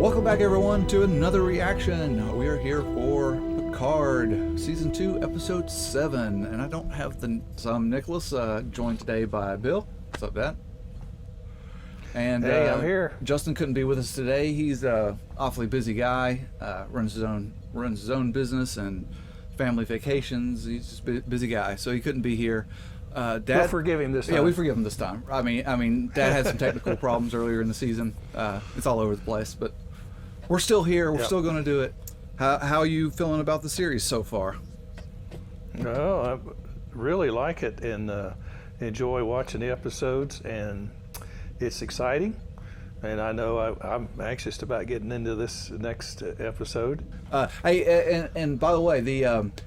Welcome back, everyone, to another reaction. We are here for Picard, Season 2, Episode 7. And I don't have I'm Nicholas, joined today by Bill. What's up, Dad? And hey, I'm here. Justin couldn't be with us today. He's a awfully busy guy, runs his own business and family vacations. He's just a busy guy, so he couldn't be here. Dad, we'll forgive him this time. Yeah, we forgive him this time. I mean, Dad had some technical problems earlier in the season. It's all over the place, but we're still here. We're still going to do it. How are you feeling about the series so far? No, I really like it and enjoy watching the episodes, and it's exciting. And I know I'm anxious about getting into this next episode. Hey, and by the way,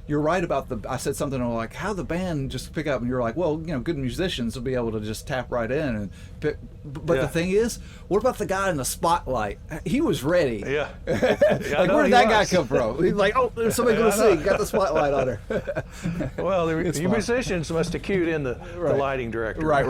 you're right about I said something like how the band just pick up, and you're like, well, good musicians will be able to just tap right in and pick. But the thing is, what about the guy in the spotlight? He was ready. Yeah. Like, where did that guy come from? He's like, oh, there's somebody going to sing. Got the spotlight on her. Well, the musicians must have cued in the lighting director. Right.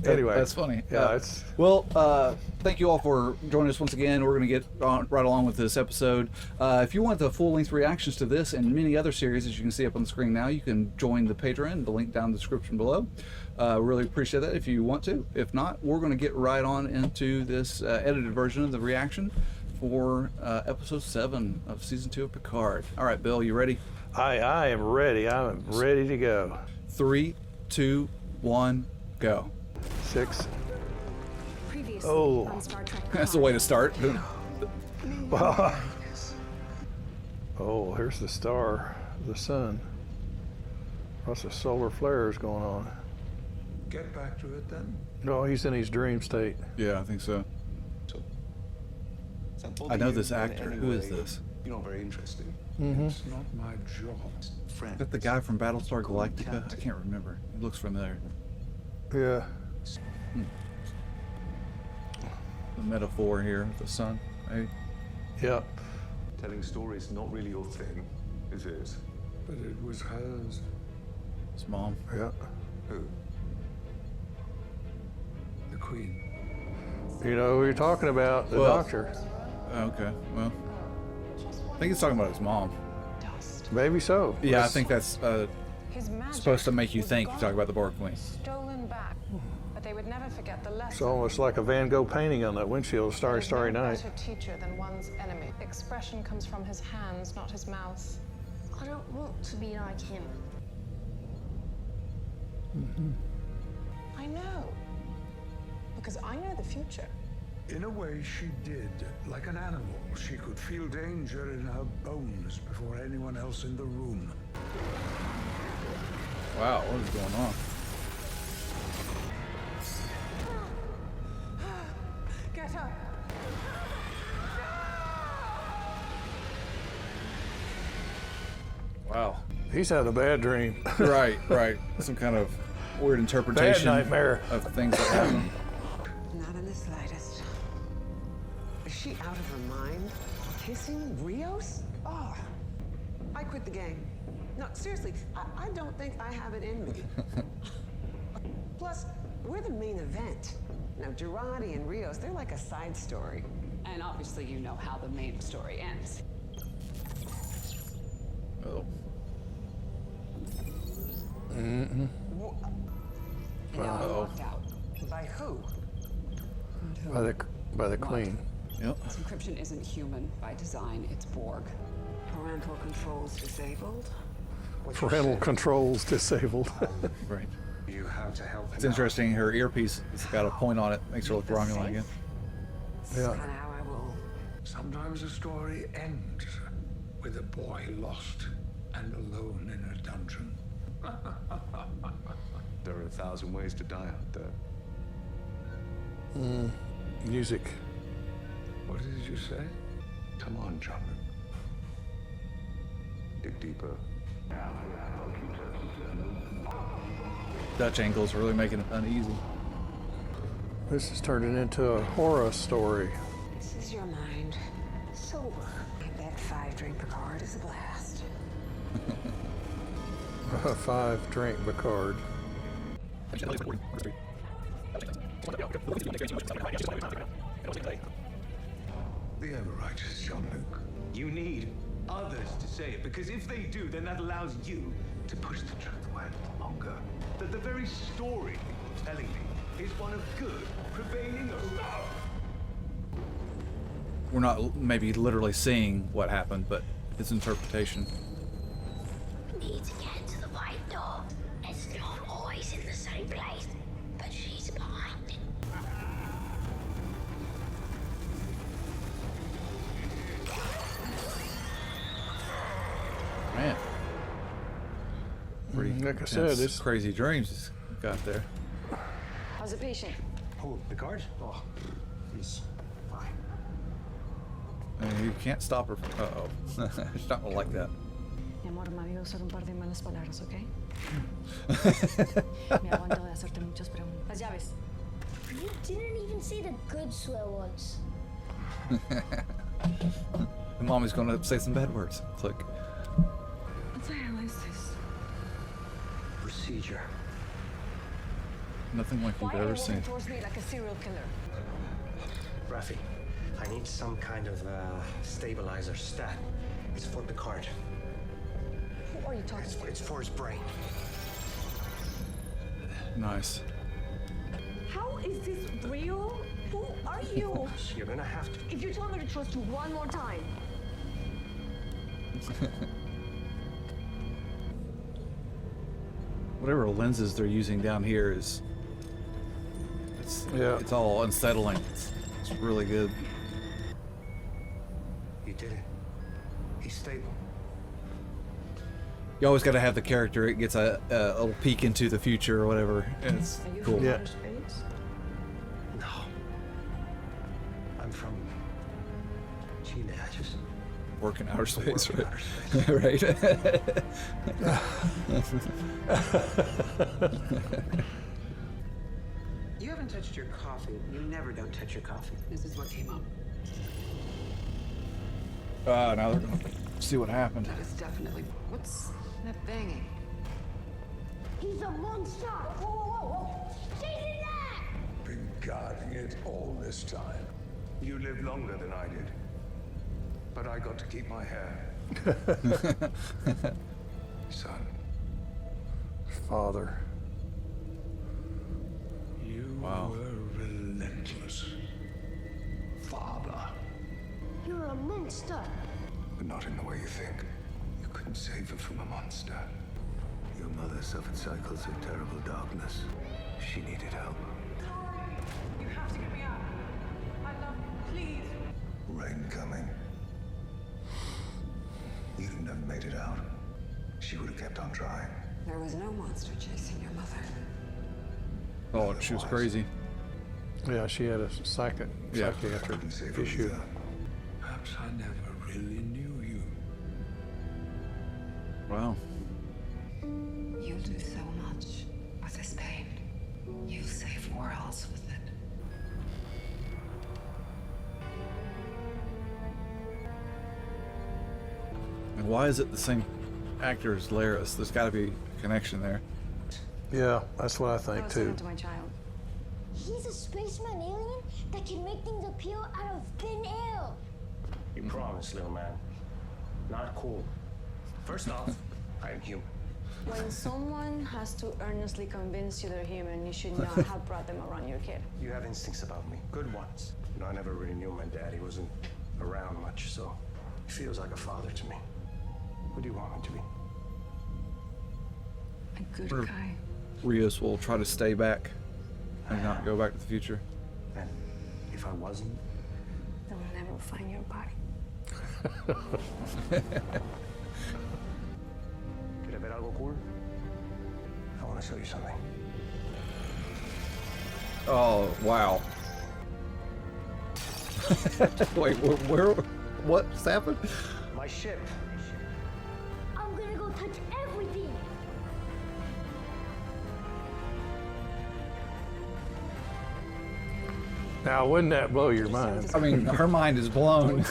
Anyway, that's funny. Yeah, well, thank you all for joining us once again. We're going to get right along with this episode. If you want the full-length reactions to this and many other series, as you can see up on the screen now, you can join the Patreon. The link down in the description below. Really appreciate that if you want to. If not, we're going to get right on into this edited version of the reaction for Episode 7 of Season 2 of Picard. All right, Bill, you ready? I am ready. I'm ready to go. 3, 2, 1, go. 6. Previously Oh. on Star Trek That's the way to start. Oh, here's the star, the sun. Lots of solar flares going on. Get back to it then. No, he's in his dream state. Yeah, I think so. I know this actor. Who is this? You're not very interesting. Mm-hmm. It's not my job. Friend. Is that the guy from Battlestar Galactica? I can't remember. He looks familiar. Yeah. The metaphor here, the sun. Right? Yeah. Telling stories not really your thing, is it? But it was hers. His mom. Yeah. Who? The Queen. You know who you're talking about, the doctor. Okay, well, I think he's talking about his mom. Maybe so. Yeah, I think that's His magic supposed to make you was think you gone, talk about the Borg Queen. stolen back, but they would never forget the lesson. It's almost like a Van Gogh painting on that windshield, Starry, There's Starry no Night. better teacher than one's enemy. Expression comes from his hands, not his mouth. I don't want to be like him. I know, because I know the future. In a way, she did. Like an animal, she could feel danger in her bones before anyone else in the room. Wow, what is going on? Get up! Wow. He's had a bad dream. Right. Some kind of weird interpretation Bad nightmare. of things that happen. Not in the slightest. Is she out of her mind? Kissing Rios? Oh, I quit the game. No, seriously, I don't think I have it in me. Plus, we're the main event. Now, Girardi and Rios, they're like a side story. And obviously you know how the main story ends. Oh. And now I'm locked out. By who? By the Queen. Yep. This encryption isn't human by design, it's Borg. Parental controls disabled? Parental controls disabled. Right. You have to help It's interesting. Her earpiece has got a point on it. Makes her look wrong and again. This is kind of how I roll. Sometimes a story ends with a boy lost and alone in a dungeon. There are 1,000 ways to die out there. Music. What did you say? Come on, Jean-luc. Dig deeper. Dutch angles really making it uneasy. This is turning into a horror story. This is your mind. Sober. That 5-drink Picard is a blast. A 5-drink Picard. The ever-righteous Jean-Luc. You need others to say it, because if they do, then that allows you to push the truth away a little longer. That the very story you're telling me is one of good prevailing over. We're not maybe literally seeing what happened, but it's interpretation. Need to get to the white door. It's not always in the same place, but she's behind it. Man. Pretty Like I said, intense, it's crazy dreams he's got there. How's the patient? Oh, Picard? Oh, he's fine. You can't stop her. Uh-oh. It's not gonna like that. Mi amor, me había usar un par de malas palabras, ¿ok? Me aguanto de hacerte muchas preguntas. Las llaves. You didn't even say the good swear words. And Mommy's gonna say some bad words. Click. What the hell is this? Procedure. Nothing like you've Why are you ever seen. walking towards me like a serial killer? Rafi, I need some kind of stabilizer stat. It's for Picard. Who are you talking to? It's for his brain. Nice. How is this real? Who are you? You're gonna have to. If you tell me to trust you one more time. Whatever lenses they're using down here is, it's all unsettling. It's really good. You did it. He's stable. You always got to have the character. It gets a little peek into the future or whatever, and it's Are you cool. from Yeah. outer space? No. I'm from Chile. I just Work in outer space, work in right? outer space. Right. You haven't touched your coffee. You never don't touch your coffee. This is what came up. Now they're gonna see what happened. That is definitely. What's that banging? He's a monster! Whoa, whoa, whoa, whoa! She did that! Been guarding it all this time. You lived longer than I did. But I got to keep my hair. Son, father. you Wow. were relentless. Father. You're a monster! But not in the way you think. You couldn't save her from a monster. Your mother suffered cycles of terrible darkness. She needed help. You have to get me out. I love you, please. Rain coming. You'd have never made it out. She would have kept on trying. There was no monster chasing your mother. Oh, she was crazy. Yeah, she had a Yeah. psychiatric Couldn't save her issue. either. Perhaps I never really knew you. Wow. You'll do so much with this pain. You'll save worlds with it. And why is it the same actor as Laris? There's got to be a connection there. Yeah, that's what I think What's too. happened to my child? He's a spaceman alien that can make things appear out of thin air! You promised, little man. Not cool. First off, I am human. When someone has to earnestly convince you they're human, you should not have brought them around your kid. You have instincts about me. Good ones. You know, I never really knew my dad. He wasn't around much, so he feels like a father to me. Who do you want me to be? A good Sure. guy. Rios will try to stay back and not go back to the future. And if I wasn't, They will never find your body. ¿quieres ver algo cool? I want to show you something. Oh, wow. Wait, what's happened? My ship. I'm gonna go touch everything! Now, wouldn't that blow your mind? I mean, her mind is blown.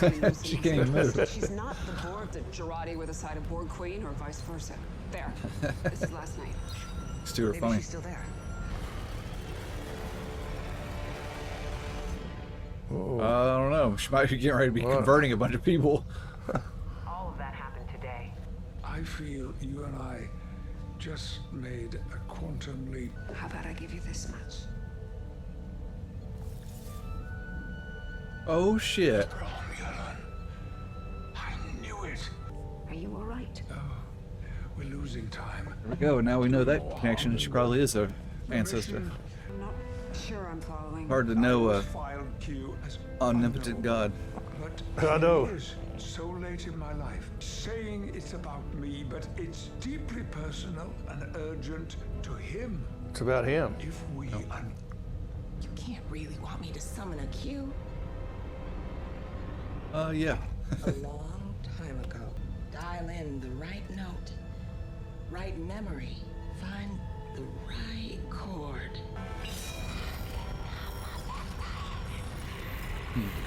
She can't even move. She's not the Borg that Girardi with a side of Borg Queen, or vice versa. There. This is last night. Stuart, Maybe funny. she's still there. I don't know. She might be getting ready to be converting a bunch of people. All of that happened today. I feel you and I just made a quantum leap. How about I give you this much? Oh shit. I knew it. Are you all right? We're losing time. There we go. Now we know that connection. She probably is an ancestor. I'm not sure I'm following. Hard to know Filed Q as omnipotent God. But I know. it is so late in my life, saying it's about me, but it's deeply personal and urgent to him. It's about him. If we You can't really want me to summon a Q. Yeah. A long time ago. Dial in the right note, right memory, find the right chord.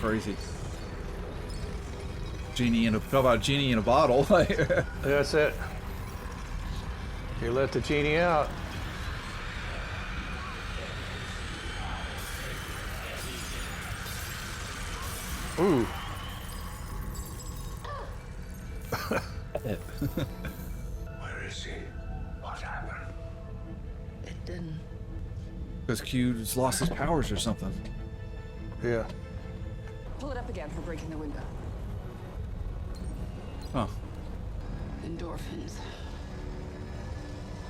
Crazy. Talk about genie in a bottle. That's it. You let the genie out. Ooh. Where is he? What happened? It didn't. Because Q just lost his powers or something. Yeah. Pull it up again for breaking the window. Huh. Endorphins.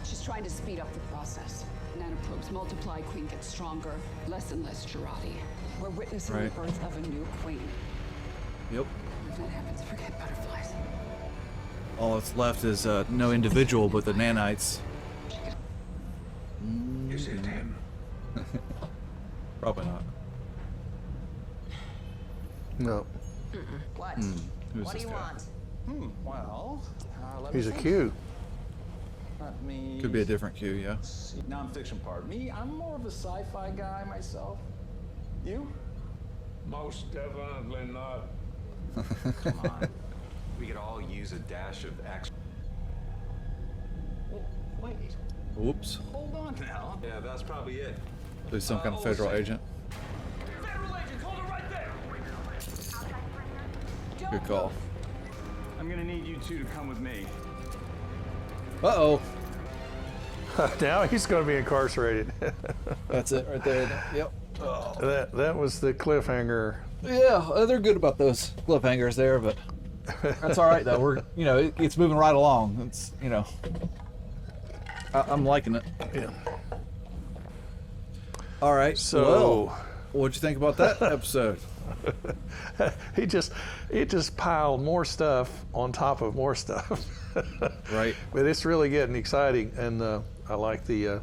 She's trying to speed up the process. Nanoprobes multiply, Queen gets stronger, less and less Girardi. We're witnessing Right. the birth of a new queen. Yep. If that happens, forget butterflies. All that's left is no individual but the nanites. Is it him? Probably not. No. What? Who's What do this you guy? want? Well, let me He's a think. Q. Let me Could be a different Q, yeah. see. Non-fiction part. Me, I'm more of a sci-fi guy myself. You? Most definitely not. Come on. We could all use a dash of action. Well, wait. Oops. Hold on now. Yeah, that's probably it. There's some kind of federal agent. Federal agents, hold it right there! Good call. I'm gonna need you two to come with me. Uh-oh. Now he's going to be incarcerated. That's it right there. Yep. That was the cliffhanger. Yeah, they're good about those cliffhangers there, but that's all right though. We're, it's moving right along. It's, I'm liking it. Yeah. All right. So, well, what'd you think about that episode? he just piled more stuff on top of more stuff. Right. But it's really getting exciting, and I like the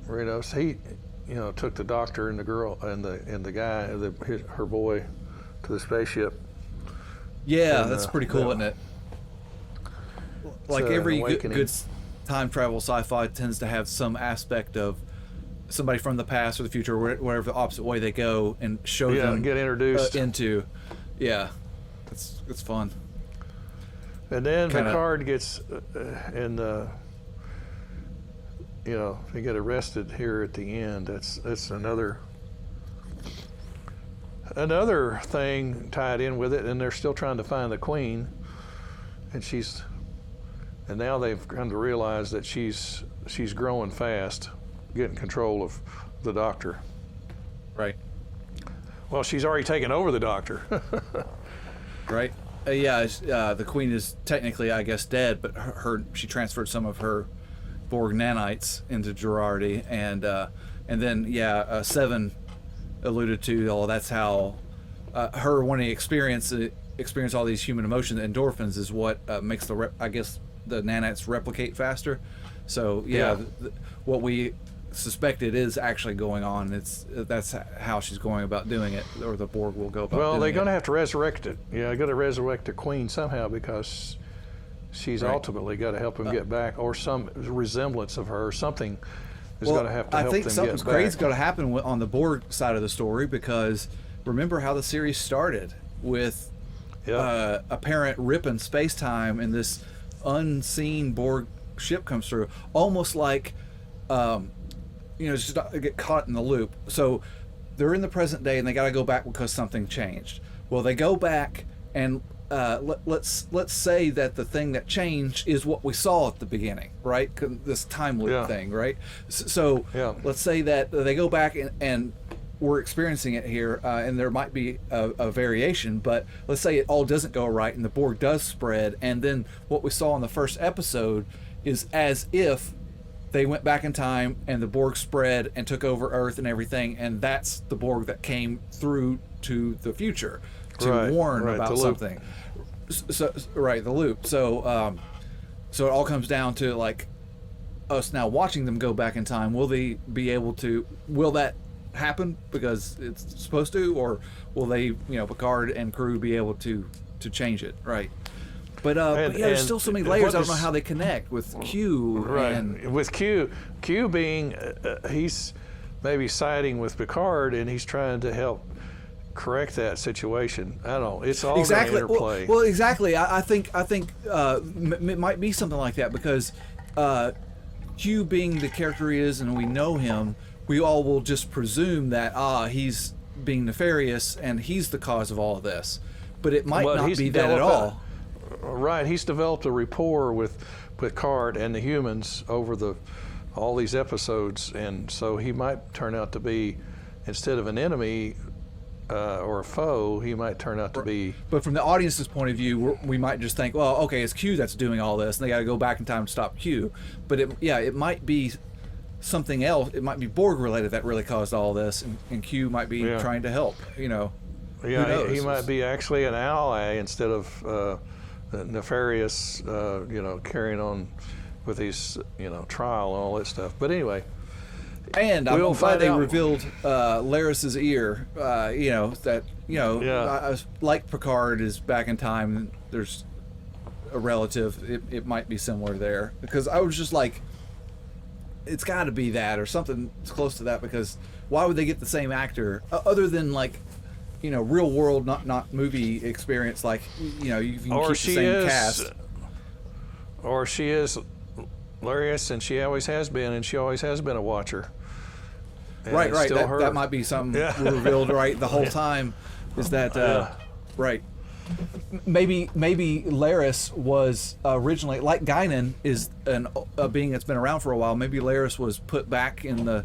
he took the doctor and the girl and the guy, her boy, to the spaceship. Yeah, And, that's pretty cool, isn't it? Like an every awakening. good time travel sci-fi tends to have some aspect of somebody from the past or the future, or whatever the opposite way they go, and show them get introduced into. Yeah, it's fun. And then Kinda- Picard gets they get arrested here at the end. That's another thing tied in with it, and they're still trying to find the Queen, and now they've come to realize that she's growing fast, getting control of the Doctor. Right. Well, she's already taken over the Doctor. Right. The Queen is technically, I guess, dead, but she transferred some of her Borg nanites into Girardi, and then Seven alluded to, that's how her wanting to experience all these human emotions, endorphins, is what makes the nanites replicate faster. So what we suspected is actually going on. That's how she's going about doing it, or the Borg will go about. Well, they're going to to have to resurrect it. Yeah, got to resurrect the Queen somehow, because she's ultimately got to help them get back, or some resemblance of her. Something is going to have to help them get back. I think something's crazy is going to happen on the Borg side of the story, because remember how the series started with a parent ripping space-time, and this unseen Borg ship comes through, almost like just not get caught in the loop. So they're in the present day and they got to go back because something changed. Well, they go back and let's say that the thing that changed is what we saw at the beginning, right? This time loop thing, right? So let's say that they go back and we're experiencing it here, and there might be a variation, but let's say it all doesn't go right and the Borg does spread, and then what we saw in the first episode is as if they went back in time and the Borg spread and took over Earth and everything, and that's the Borg that came through to the future to warn about something. So the loop. So so it all comes down to like us now watching them go back in time. Will they be able to? Will that happen because it's supposed to, or will they, Picard and crew be able to change it? Right. But there's still so many layers. I don't know how they connect with Q. Right. And with Q being he's maybe siding with Picard and he's trying to help correct that situation. I don't know. It's all exactly going to interplay. Well, exactly. I think it might be something like that because Q being the character he is and we know him, we all will just presume that he's being nefarious and he's the cause of all of this. But it might not be that at all. Right, he's developed a rapport with Picard and the humans over all these episodes, and so he might turn out to be, instead of an enemy or a foe, he might turn out to be. But from the audience's point of view, we might just think, well, okay, it's Q that's doing all this, and they got to go back in time to stop Q. But it might be something else. It might be Borg related that really caused all this, and Q might be trying to help. Yeah, he might be actually an ally instead of nefarious, carrying on with his, trial and all that stuff. But anyway. And I'm glad they revealed Laris's ear, like Picard is back in time, there's a relative, it might be similar there. Because I was just like, it's got to be that or something close to that, because why would they get the same actor other than like, real world, not movie experience, like, you can keep the same cast. Or she is Larius, and she always has been, and she always has been a watcher. And right. That might be something revealed the whole time. Is that right? Maybe Laris was originally, like Guinan is a being that's been around for a while. Maybe Laris was put back in the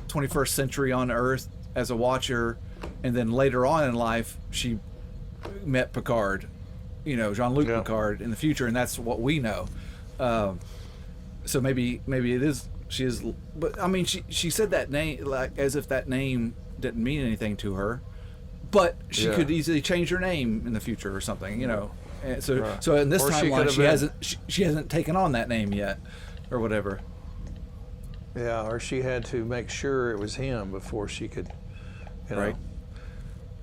21st century on Earth as a watcher, and then later on in life she met Picard, Jean-Luc Picard in the future, and that's what we know. So maybe it is, she is, but I mean she said that name like as if that name didn't mean anything to her, but she could easily change her name in the future or something, And so in this timeline she hasn't taken on that name yet, or whatever. Yeah, or she had to make sure it was him before she could, right.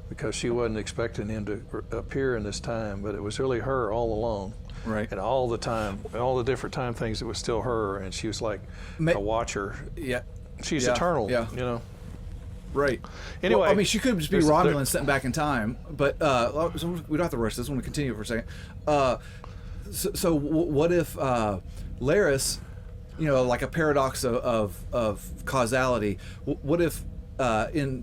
Because she wasn't expecting him to appear in this time, but it was really her all along. Right. And all the time, all the different time things, it was still her, and she was like a watcher. Yeah. She's eternal, Right. Anyway. Well, I mean, she could just be Romulan sent back in time, but we don't have to rush this. I want to continue for a second. So what if Laris, like a paradox of causality, what if in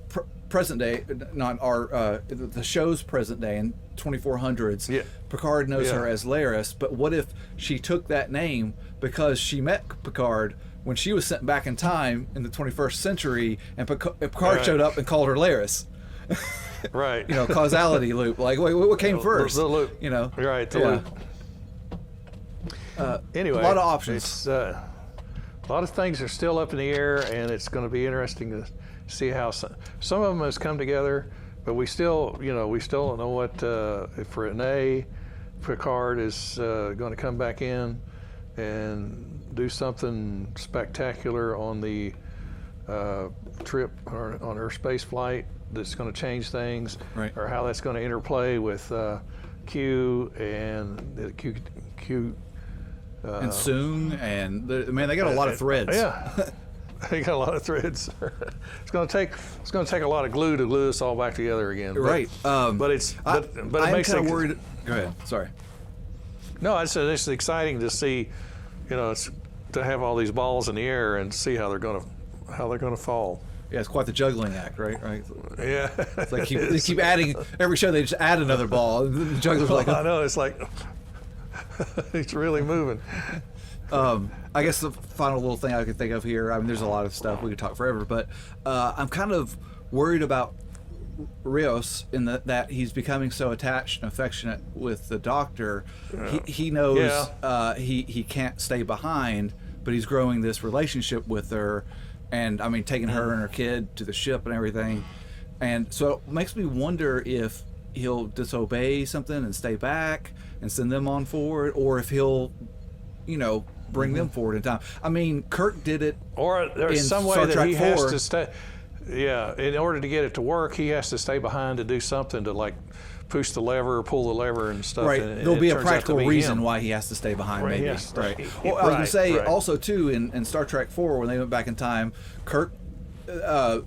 present day, not our the show's present day in 2400s, Picard knows her as Laris, but what if she took that name because she met Picard when she was sent back in time in the 21st century, and Picard showed up and called her Laris? Right. Causality loop. Like, wait, what came first? The loop. Right. The loop. Anyway, a lot of options. It's, a lot of things are still up in the air, and it's going to be interesting to see how some of them has come together, but we still don't know what if Renee Picard is going to come back in and do something spectacular on the trip or on her space flight that's going to change things, right. Or how that's going to interplay with Q and Q. And soon, and they got a lot of threads. Yeah, they got a lot of threads. It's going to take a lot of glue to glue this all back together again. Right. But it makes kind of worried. Go ahead. Sorry. No, I said it's exciting to see, it's to have all these balls in the air and see how they're going to fall. Yeah, it's quite the juggling act, right? Yeah. It's like they keep adding every show. They just add another ball. And the juggler's like, I know, it's like it's really moving. I guess the final little thing I could think of here. I mean, there's a lot of stuff we could talk forever, but I'm kind of worried about Rios in that he's becoming so attached and affectionate with the Doctor. He knows he can't stay behind, but he's growing this relationship with her. And I mean, taking her and her kid to the ship and everything. And so it makes me wonder if he'll disobey something and stay back and send them on forward, or if he'll, bring them forward in time. I mean, Kirk did it. Or there's in some way Star that Trek he 4. has to stay. Yeah, in order to get it to work, he has to stay behind to do something to like push the lever or pull the lever and stuff. Right. And There'll be a turns out to practical be reason him. why he has to stay behind, Right, maybe. yes. Right. Well, I was going to say, Right. also, too, in Star Trek 4, when they went back in time, Kirk,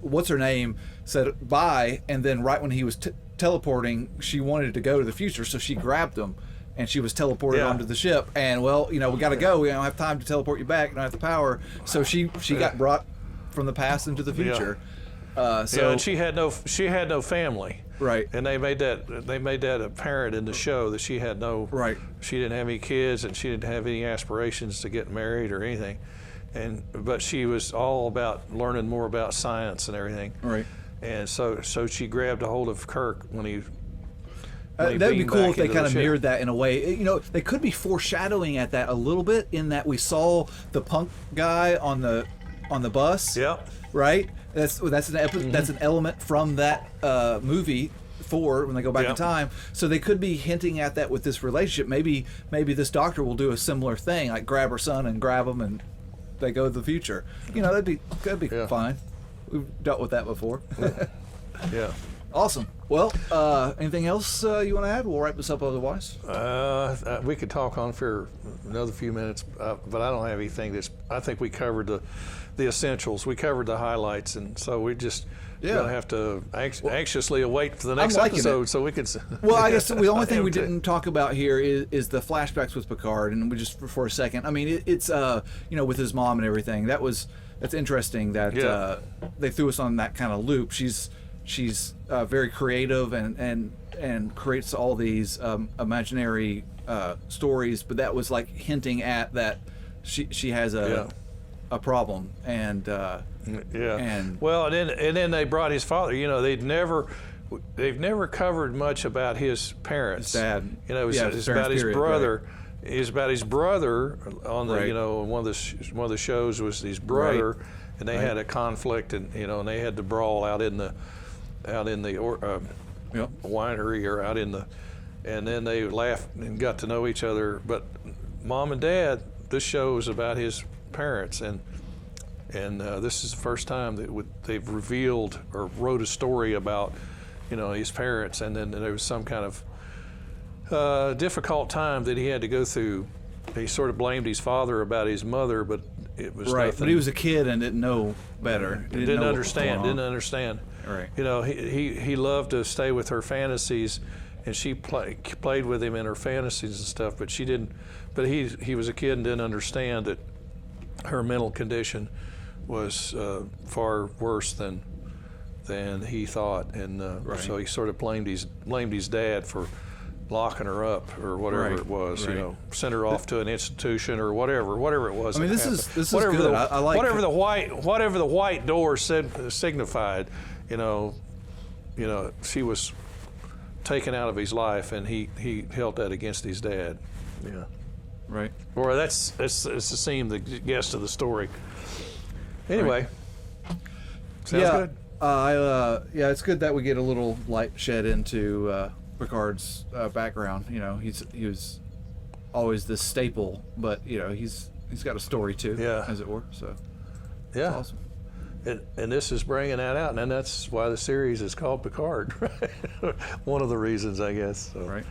what's her name, said bye, and then right when he was teleporting, she wanted to go to the future, so she grabbed him, and she was teleported onto the ship. And, well, we got to go. We don't have time to teleport you back. We don't have the power. So she got brought from the past into the future. And she had no family. Right. And they made that apparent in the show that she had she didn't have any kids and she didn't have any aspirations to get married or anything. But she was all about learning more about science and everything. Right. And so she grabbed a hold of Kirk when he that'd be cool if they kind of mirrored that in a way. They could be foreshadowing at that a little bit, in that we saw the punk guy on the bus. Yeah. Right. That's an element from that movie 4 when they go back in time. So they could be hinting at that with this relationship. Maybe this Doctor will do a similar thing, like grab her son and grab him, and they go to the future. That'd be fine. We've dealt with that before. Yeah. Awesome. Well, anything else you want to add? We'll wrap this up otherwise. We could talk on for another few minutes, but I don't have anything I think we covered the essentials. We covered the highlights, and so we just gonna have to anxiously await for the next episode so we can. Well, I guess the only thing we didn't talk about here is the flashbacks with Picard, and we just for a second. I mean, it's with his mom and everything. That's interesting that they threw us on that kind of loop. She's very creative and creates all these imaginary stories, but that was like hinting at that she has a problem, and then they brought his father. They've never covered much about his parents. His dad. It's about his brother. Right. It's about his brother on the one of the shows was his brother, and they had a conflict, and and they had to brawl out in the winery or out in the, and then they laughed and got to know each other. But Mom and Dad, this show is about his parents, and this is the first time that they've revealed or wrote a story about his parents, and then there was some kind of difficult time that he had to go through. He sort of blamed his father about his mother, but it was nothing. But he was a kid and didn't know better. Didn't understand. Right. He loved to stay with her fantasies, and she played with him in her fantasies and stuff. But she didn't. But he was a kid and didn't understand that her mental condition was far worse than he thought, and so he sort of blamed his dad for locking her up or whatever it was, sent her off to an institution or whatever it was. I mean, this is whatever good. I like whatever the white door signified. She was taken out of his life, and he held that against his dad. Yeah. Right. Or that's the seam that gets to the story. Anyway. Right. Sounds good. It's good that we get a little light shed into Picard's background. He was always this staple, but he's got a story too, as it were. So yeah, it's awesome. And this is bringing that out, and that's why the series is called Picard. One of the reasons, I guess. So, right.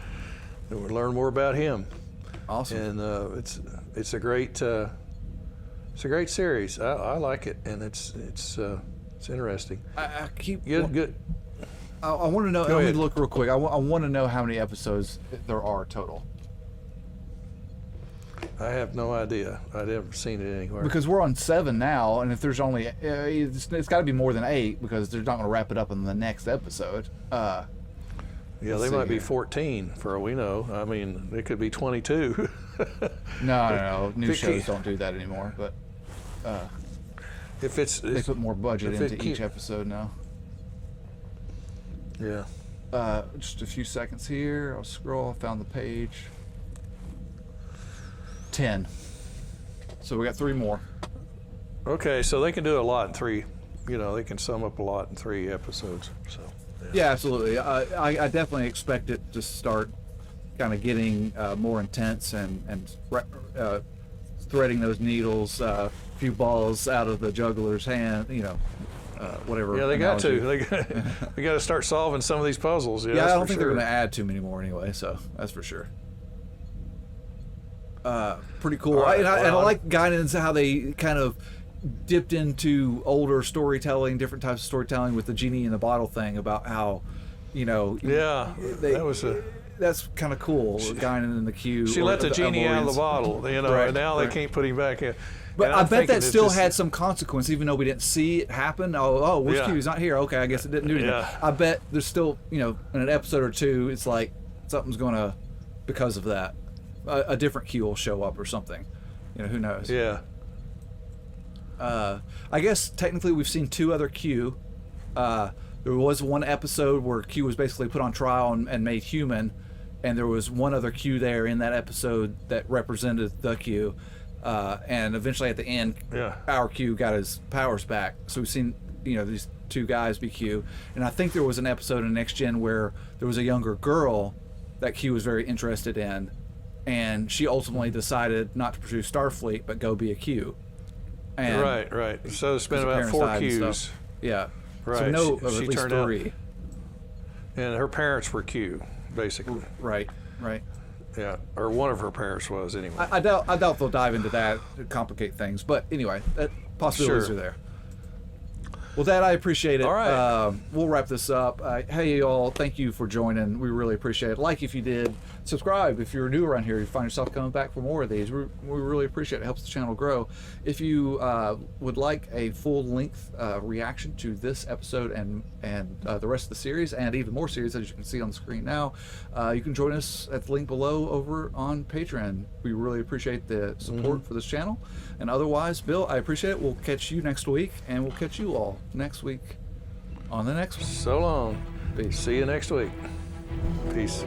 And we'll learn more about him. Awesome. And it's a great series. I like it, and it's interesting. I keep good. I want to know. Let me look real quick. I want to know how many episodes there are total. I have no idea. I've never seen it anywhere. Because we're on 7 now, and if there's only, it's got to be more than 8 because they're not going to wrap it up in the next episode. Yeah, they might be 14 for all we know. I mean, it could be 22. No. New shows don't do that anymore. But if it's they put more budget into each episode now. Yeah. Just a few seconds here. I'll scroll. I found the page. 10. So we got 3 more. Okay, so they can do a lot in 3. You know, they can sum up a lot in 3 episodes. So. Yeah, absolutely. I definitely expect it to start kind of getting more intense and threading those needles, a few balls out of the juggler's hand, whatever. Yeah, they analogy. got to. They got to start solving some of these puzzles. Yeah, I don't think they're going to add too many more anyway, so that's for sure. Pretty cool. Right, and I like Guinan's how they kind of dipped into older storytelling, different types of storytelling with the genie in the bottle thing about how, Yeah, that was that's kind of cool. Guinan and the Q. She let the genie out of the bottle, Right, and now they can't put him back in. But I bet that still had some consequence, even though we didn't see it happen. Which Yeah. Q? He's not here. Okay, I guess it didn't do anything. Yeah. I bet there's still, in an episode or 2, it's like something's going to, because of that, a different Q will show up or something. Who knows? Yeah. I guess technically we've seen 2 other Q. There was one episode where Q was basically put on trial and made human, and there was one other Q there in that episode that represented the Q. And eventually at the end, our Q got his powers back. So we've seen, these 2 guys be Q. And I think there was an episode in Next Gen where there was a younger girl that Q was very interested in, and she ultimately decided not to pursue Starfleet but go be a Q. And Right. So it's been about 4 Qs. Yeah. Right. So we know of she at least turned out- 3. And her parents were Q, basically. Right. Yeah, or one of her parents was anyway. I doubt they'll dive into that to complicate things, but anyway, possibilities are there. Well, Dad, I appreciate it. All right. We'll wrap this up. Hey, y'all, thank you for joining. We really appreciate it. Like if you did. Subscribe if you're new around here. You find yourself coming back for more of these. We really appreciate it. It helps the channel grow. If you would like a full-length reaction to this episode and the rest of the series, and even more series, as you can see on the screen now, you can join us at the link below over on Patreon. We really appreciate the support for this channel. And otherwise, Bill, I appreciate it. We'll catch you next week, and we'll catch you all next week on the next one. So long. Peace. See you next week. Peace.